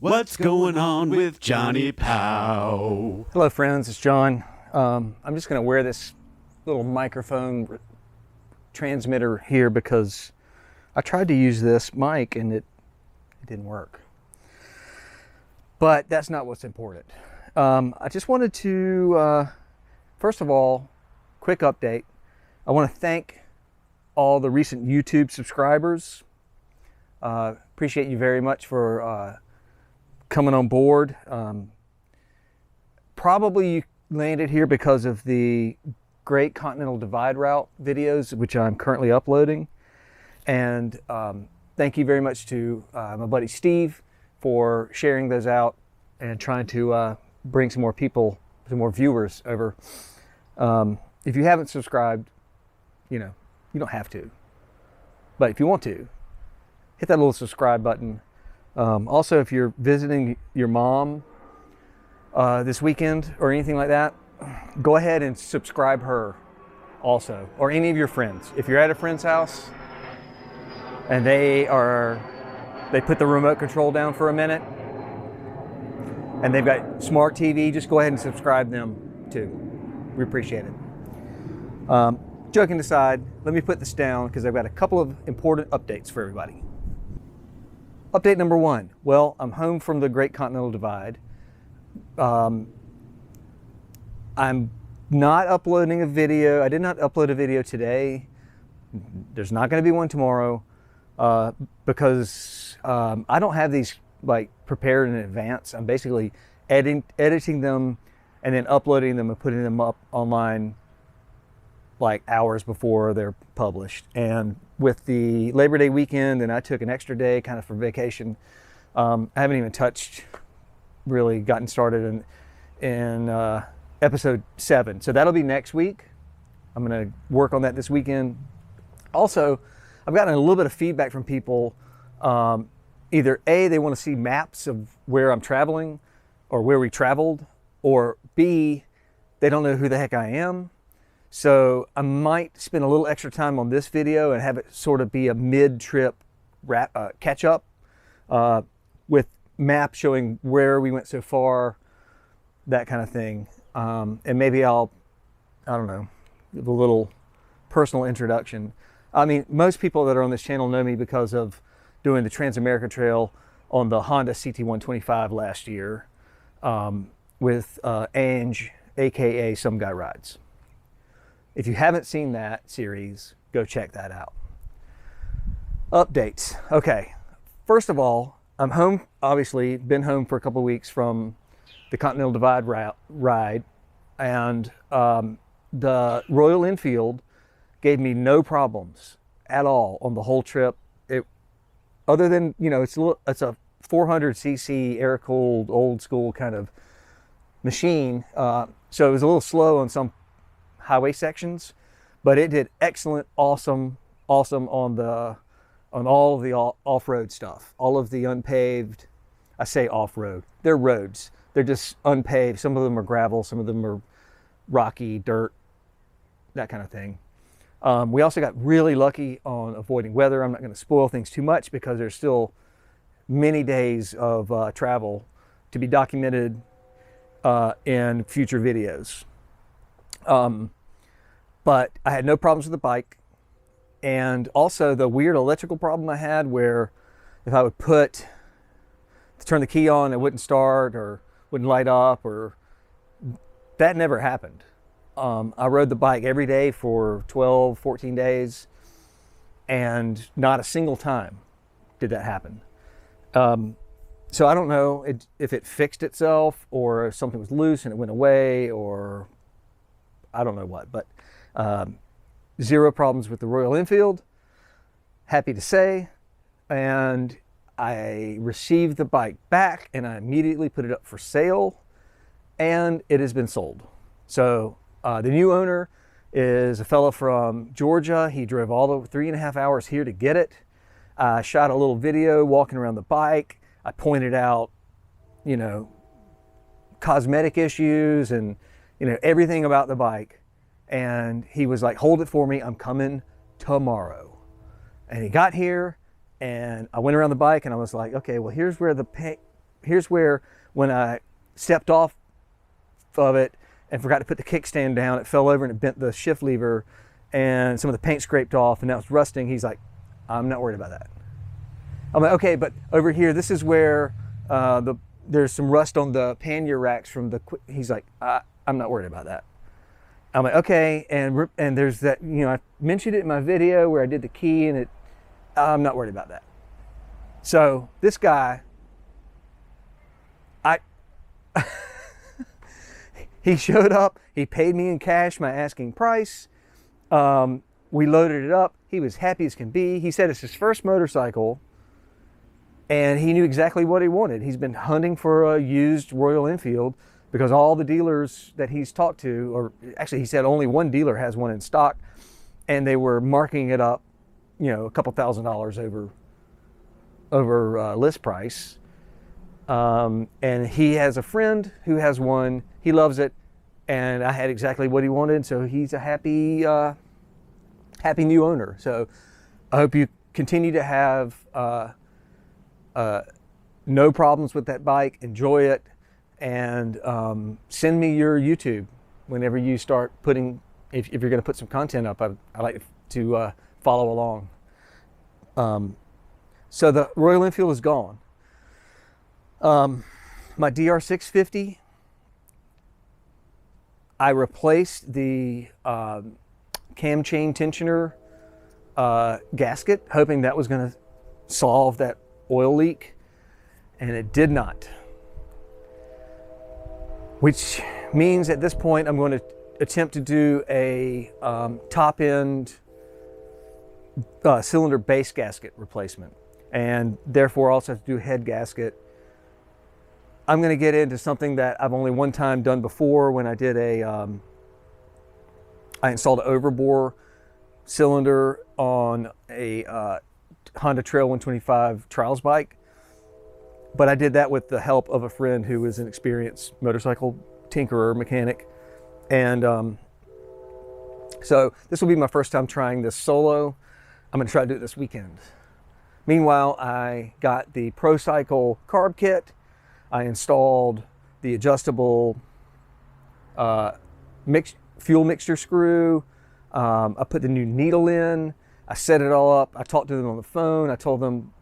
What's going on with Johnny Pow? Hello friends, it's John. I'm just going to wear this little microphone transmitter here because I tried to use this mic and it didn't work. But that's not what's important. I just wanted to, first of all, quick update. I want to thank all the recent YouTube subscribers. Appreciate you very much for coming on board. Probably you landed here because of the Great Continental Divide Route videos, which I'm currently uploading. And thank you very much to my buddy Steve for sharing those out and trying to bring some more people, some more viewers over. If you haven't subscribed, you don't have to. But if you want to, hit that little subscribe button. Also, if you're visiting your mom this weekend or anything like that, go ahead and subscribe her also, or any of your friends. If you're at a friend's house and they put the remote control down for a minute and they've got smart TV, just go ahead and subscribe them too. We appreciate it. Joking aside, let me put this down because I've got a couple of important updates for everybody. Update number one. Well, I'm home from the Great Continental Divide. I'm not uploading a video. I did not upload a video today. There's not going to be one tomorrow because I don't have these prepared in advance. I'm basically editing them and then uploading them and putting them up online hours before they're published. And with the Labor Day weekend, and I took an extra day kind of for vacation, I haven't even really gotten started in episode 7. So that'll be next week. I'm going to work on that this weekend. Also, I've gotten a little bit of feedback from people. Either A, they want to see maps of where I'm traveling or where we traveled, or B, they don't know who the heck I am. So I might spend a little extra time on this video and have it sort of be a mid-trip catch up with maps showing where we went so far, that kind of thing. And maybe I don't know, give a little personal introduction. I mean, most people that are on this channel know me because of doing the Trans-America Trail on the Honda CT125 last year with Ange, aka Some Guy Rides. If you haven't seen that series, go check that out. Updates. Okay, first of all, I'm home, obviously, been home for a couple of weeks from the Continental Divide ride, and the Royal Enfield gave me no problems at all on the whole trip. Other than, it's a 400cc air-cooled, old-school kind of machine, so it was a little slow on some highway sections, but it did excellent, awesome on all of the off-road stuff, all of the unpaved. I say off-road, they're roads, they're just unpaved. Some of them are gravel, some of them are rocky dirt, that kind of thing. We also got really lucky on avoiding weather. I'm not going to spoil things too much because there's still many days of travel to be documented in future videos. But I had no problems with the bike. And also the weird electrical problem I had where if I would turn the key on, it wouldn't start or wouldn't light up, or that never happened. I rode the bike every day for 12, 14 days, and not a single time did that happen. So I don't know if it fixed itself or if something was loose and it went away, or I don't know what, but zero problems with the Royal Enfield, happy to say. And I received the bike back and I immediately put it up for sale, and it has been sold. So the new owner is a fellow from Georgia. He drove all the 3.5 hours here to get it. I shot a little video walking around the bike. I pointed out, cosmetic issues and, everything about the bike. And he was like, hold it for me, I'm coming tomorrow. And he got here and I went around the bike and I was like, okay, well, here's where the here's where when I stepped off of it and forgot to put the kickstand down, it fell over and it bent the shift lever, and some of the paint scraped off, and now it's rusting. He's like, I'm not worried about that. I'm like, okay, but over here, this is where there's some rust on the pannier racks from the. He's like, I'm not worried about that. I'm like, okay, and there's that, I mentioned it in my video where I did the key, and I'm not worried about that. So this guy, he showed up, he paid me in cash my asking price. We loaded it up. He was happy as can be. He said it's his first motorcycle, and he knew exactly what he wanted. He's been hunting for a used Royal Enfield because all the dealers that he's talked to, or actually he said only one dealer has one in stock, and they were marking it up, a couple $1,000s over list price. And he has a friend who has one. He loves it, and I had exactly what he wanted, so he's a happy new owner. So I hope you continue to have no problems with that bike. Enjoy it, and send me your YouTube whenever you start putting, if you're going to put some content up. I like to follow along. So the Royal Enfield is gone. My DR650, I replaced the cam chain tensioner gasket, hoping that was going to solve that oil leak, and it did not. Which means at this point I'm going to attempt to do a top-end cylinder base gasket replacement, and therefore also have to do a head gasket. I'm going to get into something that I've only one time done before when I did I installed an overbore cylinder on a Honda Trail 125 trials bike. But I did that with the help of a friend who was an experienced motorcycle tinkerer, mechanic. And so this will be my first time trying this solo. I'm going to try to do it this weekend. Meanwhile, I got the ProCycle carb kit. I installed the adjustable fuel mixture screw. I put the new needle in. I set it all up. I talked to them on the phone. I told them,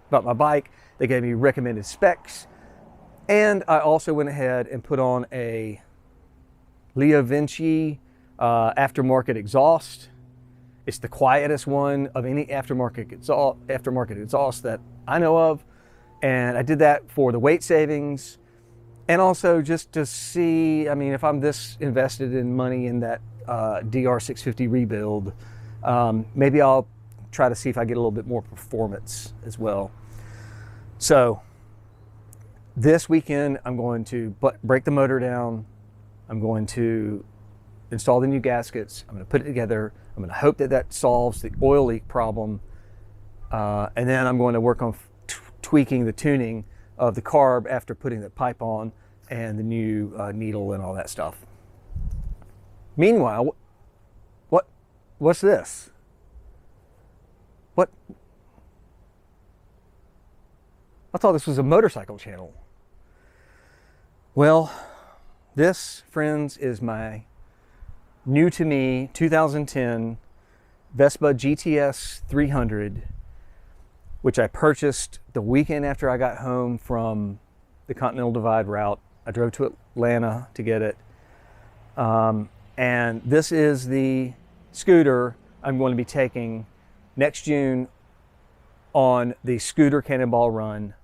about my bike. They gave me recommended specs. And I also went ahead and put on a Leo Vinci aftermarket exhaust. It's the quietest one of any aftermarket exhaust that I know of. And I did that for the weight savings, and also just to see, if I'm this invested in money in that DR650 rebuild, maybe I'll try to see if I get a little bit more performance as well. So this weekend, I'm going to break the motor down. I'm going to install the new gaskets. I'm going to put it together. I'm going to hope that solves the oil leak problem. And then I'm going to work on tweaking the tuning of the carb after putting the pipe on and the new needle and all that stuff. Meanwhile, what's this? What? I thought this was a motorcycle channel. Well, this, friends, is my new to me 2010 Vespa GTS 300, which I purchased the weekend after I got home from the Continental Divide route. I drove to Atlanta to get it. And this is the scooter I'm going to be taking next June on the Scooter Cannonball Run.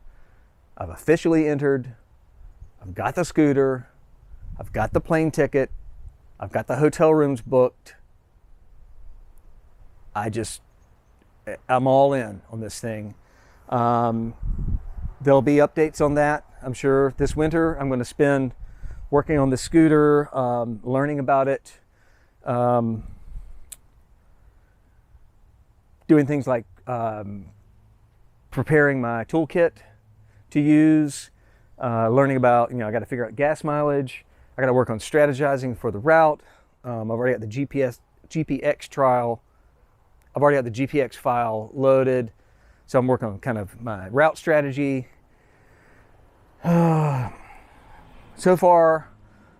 I've officially entered. I've got the scooter. I've got the plane ticket. I've got the hotel rooms booked. I'm all in on this thing. There'll be updates on that. I'm sure this winter I'm going to spend working on the scooter, learning about it, doing things like preparing my toolkit to use, learning about, I got to figure out gas mileage. I got to work on strategizing for the route. I've already got the GPX trial. I've already got the GPX file loaded. So I'm working on kind of my route strategy. So far,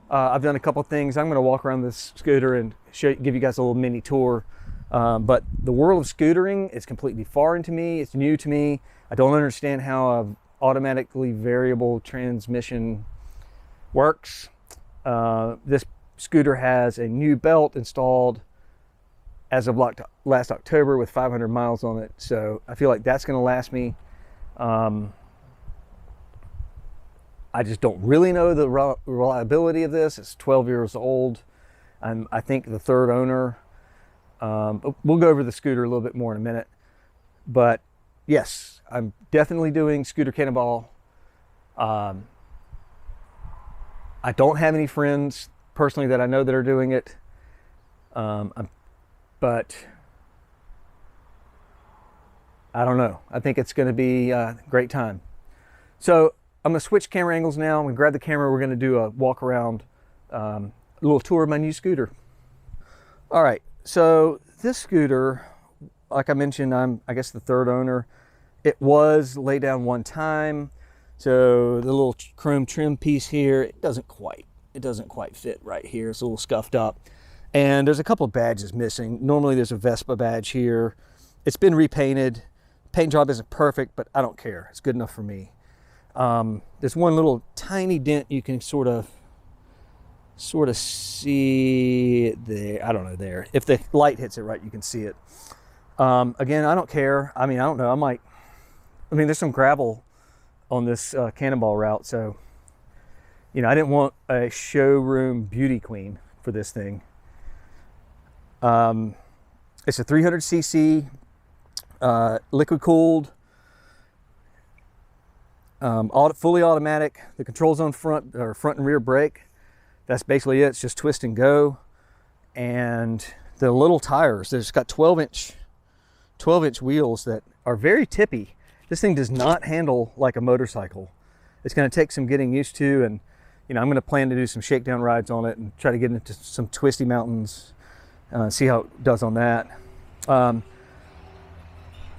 I've done a couple things. I'm going to walk around this scooter and give you guys a little mini tour. But the world of scootering is completely foreign to me. It's new to me. I don't understand how a automatically variable transmission works. This scooter has a new belt installed as of last October with 500 miles on it. So I feel like that's going to last me. I just don't really know the reliability of this. It's 12 years old. I think the third owner. We'll go over the scooter a little bit more in a minute. But yes, I'm definitely doing Scooter Cannonball. I don't have any friends personally that I know that are doing it. But I don't know. I think it's going to be a great time. So I'm going to switch camera angles now. I'm going to grab the camera. We're going to do a walk around, a little tour of my new scooter. All right. So this scooter, like I mentioned, I guess the third owner. It was laid down one time. So the little chrome trim piece here, it doesn't quite fit right here. It's a little scuffed up. And there's a couple of badges missing. Normally there's a Vespa badge here. It's been repainted. Paint job isn't perfect, but I don't care. It's good enough for me. There's one little tiny dent you can sort of see it there. I don't know there. If the light hits it right, you can see it. Again, I don't care. I mean, I don't know. There's some gravel on this Cannonball route, so I didn't want a showroom beauty queen for this thing. It's a 300cc liquid cooled, fully automatic. The controls on front and rear brake. That's basically it. It's just twist and go. And the little tires, there's got 12-inch wheels that are very tippy. This thing does not handle like a motorcycle. It's going to take some getting used to, and I'm going to plan to do some shakedown rides on it and try to get into some twisty mountains, see how it does on that.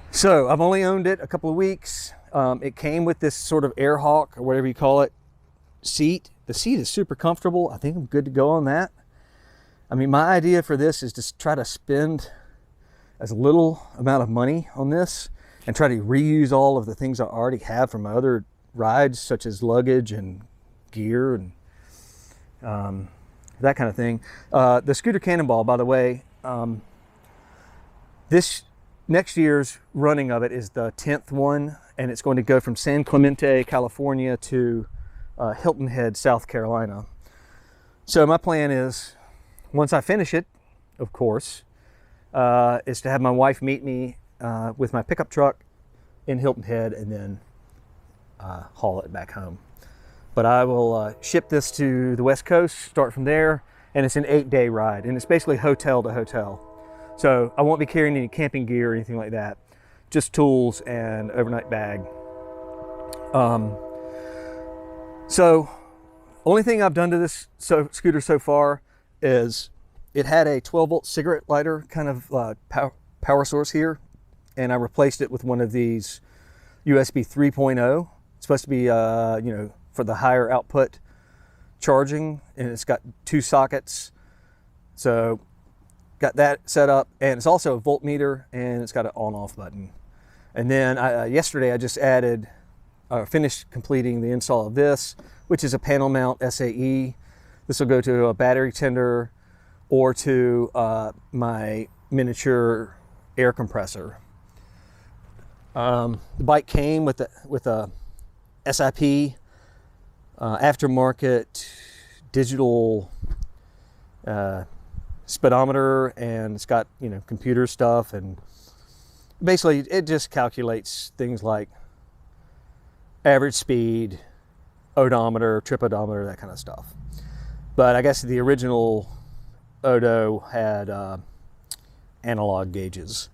So I've only owned it a couple of weeks. It came with this sort of air hawk, or whatever you call it, seat. The seat is super comfortable. I think I'm good to go on that. My idea for this is to try to spend as little amount of money on this and try to reuse all of the things I already have from my other rides, such as luggage and gear and that kind of thing. The Scooter Cannonball, by the way, this next year's running of it is the 10th one, and it's going to go from San Clemente, California to Hilton Head, South Carolina. So my plan is, once I finish it, of course, is to have my wife meet me with my pickup truck in Hilton Head and then haul it back home. But I will ship this to the West Coast, start from there, and it's an 8-day ride, and it's basically hotel to hotel. So I won't be carrying any camping gear or anything like that, just tools and overnight bag. So only thing I've done to this scooter so far is it had a 12-volt cigarette lighter kind of power source here, and I replaced it with one of these USB 3.0. It's supposed to be, for the higher output charging, and it's got 2 sockets. So got that set up, and it's also a voltmeter, and it's got an on-off button. And then yesterday I just finished completing the install of this, which is a panel mount SAE. This will go to a battery tender or to my miniature air compressor. The bike came with a SIP aftermarket digital speedometer, and it's got computer stuff, and basically it just calculates things like average speed, odometer, trip odometer, that kind of stuff. But I guess the original Odo had analog gauges.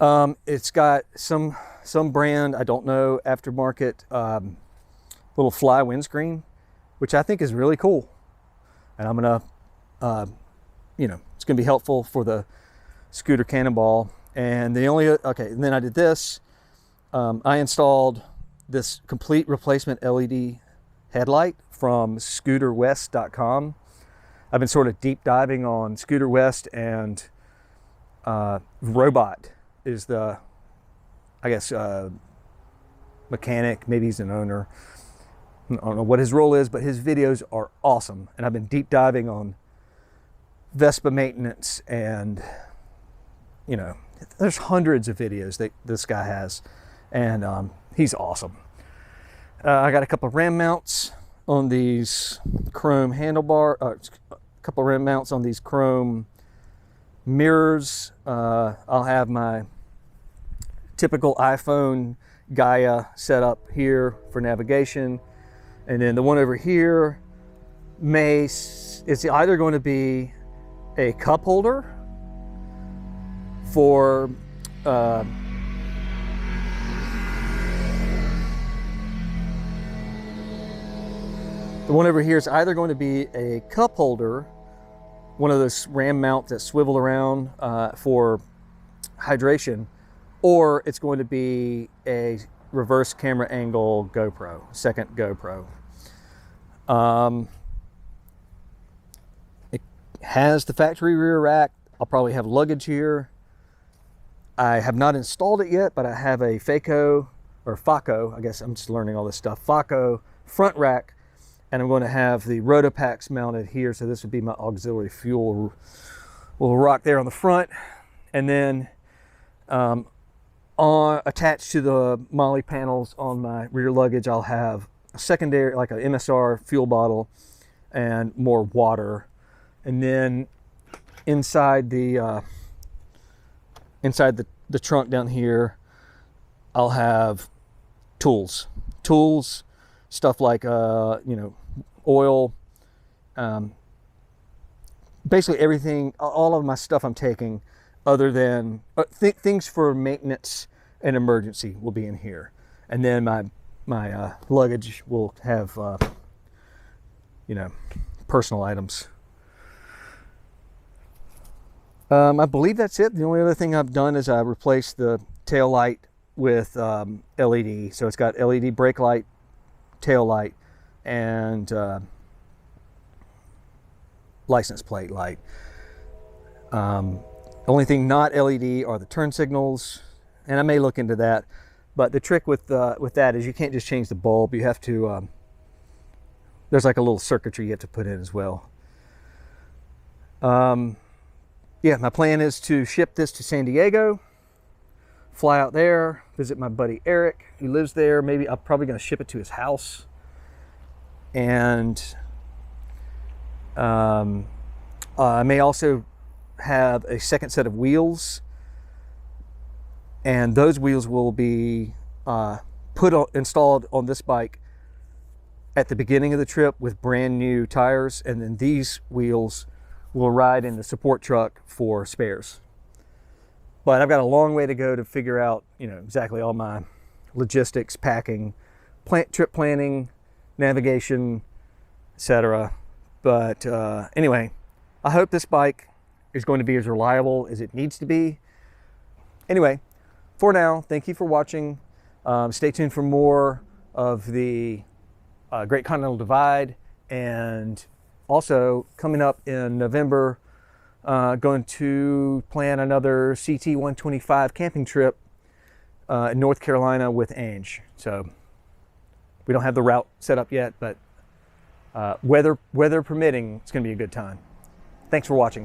It's got some brand, I don't know, aftermarket little fly windscreen, which I think is really cool. And I'm gonna, it's gonna be helpful for the Scooter Cannonball. And and then I did this. I installed this complete replacement LED headlight from scooterwest.com. I've been sort of deep diving on Scooter West, and Robot is the, I guess, mechanic. Maybe he's an owner. I don't know what his role is, but his videos are awesome. And I've been deep diving on Vespa maintenance, and you know, there's hundreds of videos that this guy has, and he's awesome. I got a couple of ram mounts on these chrome a couple of ram mounts on these chrome mirrors. I'll have my typical iPhone Gaia set up here for navigation, and then the one over here is either going to be a cup holder for the one over here is either going to be a cup holder, one of those ram mounts that swivel around for hydration, or it's going to be a reverse camera angle GoPro, second GoPro. It has the factory rear rack. I'll probably have luggage here. I have not installed it yet, but I have a FACO, I guess I'm just learning all this stuff, FACO front rack, and I'm going to have the Rotopacks mounted here. So this would be my auxiliary fuel. We'll rock there on the front, and then attached to the Molly panels on my rear luggage, I'll have a secondary, like an MSR fuel bottle and more water. And then inside the trunk down here, I'll have tools, stuff like oil, basically everything, all of my stuff I'm taking, other than things for maintenance and emergency, will be in here. And then my luggage will have personal items. I believe that's it. The only other thing I've done is I replaced the tail light with LED. So it's got LED brake light, tail light, and license plate light. Only thing not LED are the turn signals, and I may look into that. But the trick with that is you can't just change the bulb. You have to, there's like a little circuitry you have to put in as well. Yeah, my plan is to ship this to San Diego, fly out there, visit my buddy Eric, who lives there. Maybe I'm probably going to ship it to his house. And I may also have a second set of wheels, and those wheels will be installed on this bike at the beginning of the trip with brand new tires, and then these wheels will ride in the support truck for spares. But I've got a long way to go to figure out, exactly all my logistics, packing, trip planning, navigation, etc. But anyway, I hope this bike is going to be as reliable as it needs to be. Anyway, for now, thank you for watching. Stay tuned for more of the Great Continental Divide, and also coming up in November, going to plan another CT 125 camping trip in North Carolina with Ange. So we don't have the route set up yet, but weather permitting, it's going to be a good time. Thanks for watching.